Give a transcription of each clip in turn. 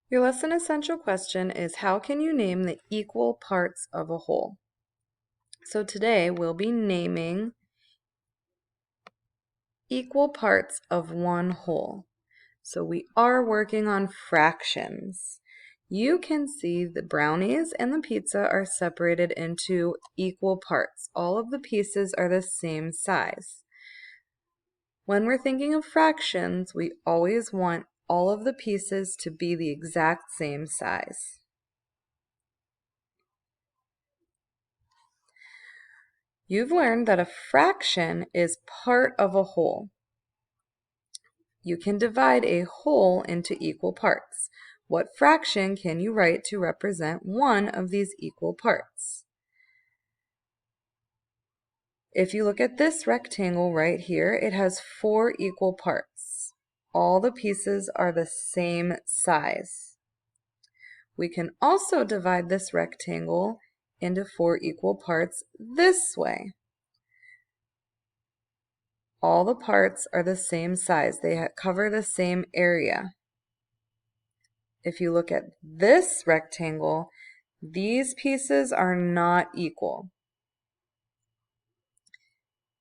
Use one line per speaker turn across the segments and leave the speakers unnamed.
Your lesson essential question is, how can you name the equal parts of a whole? So today we'll be naming equal parts of one whole. So we are working on fractions. You can see the brownies and the pizza are separated into equal parts. All of the pieces are the same size. When we're thinking of fractions, we always want all of the pieces to be the exact same size. You've learned that a fraction is part of a whole. You can divide a whole into equal parts. What fraction can you write to represent one of these equal parts? If you look at this rectangle right here, it has 4 equal parts. All the pieces are the same size. We can also divide this rectangle into 4 equal parts this way. All the parts are the same size. They cover the same area. If you look at this rectangle, these pieces are not equal.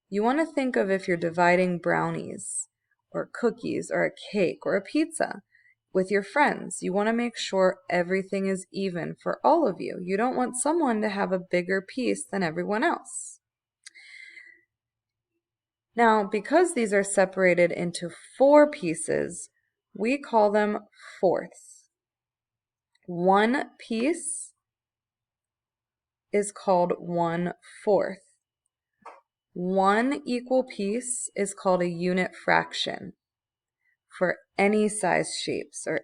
You want to think of if you're dividing brownies or cookies or a cake or a pizza with your friends. You want to make sure everything is even for all of you. You don't want someone to have a bigger piece than everyone else. Now, because these are separated into 4 pieces, we call them fourths. One piece is called 1/4. One equal piece is called a unit fraction for any size shapes, or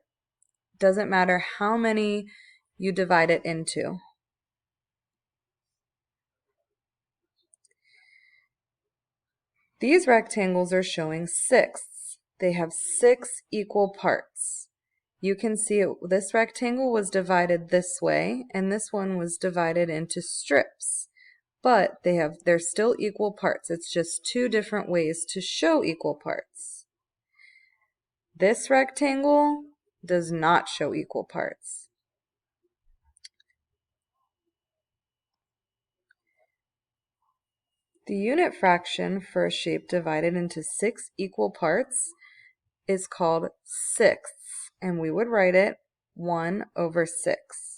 doesn't matter how many you divide it into. These rectangles are showing sixths. They have 6 equal parts. You can see this rectangle was divided this way, and this one was divided into strips. But they're still equal parts. It's just 2 different ways to show equal parts. This rectangle does not show equal parts. The unit fraction for a shape divided into 6 equal parts is called sixths, and we would write it 1/6.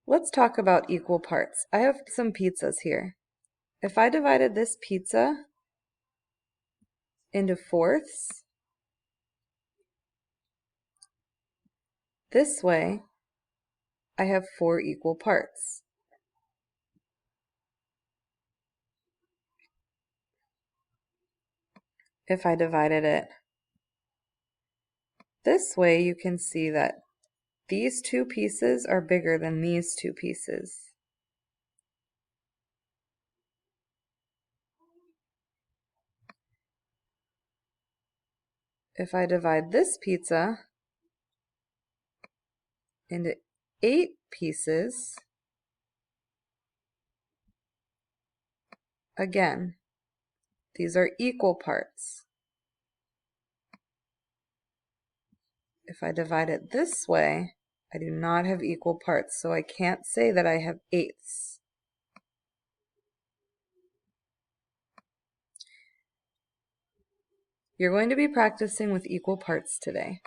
Let's talk about equal parts. I have some pizzas here. If I divided this pizza into fourths, this way I have 4 equal parts. If I divided it this way, you can see that these 2 pieces are bigger than these 2 pieces. If I divide this pizza into 8 pieces, again, these are equal parts. If I divide it this way, I do not have equal parts, so I can't say that I have eighths. You're going to be practicing with equal parts today.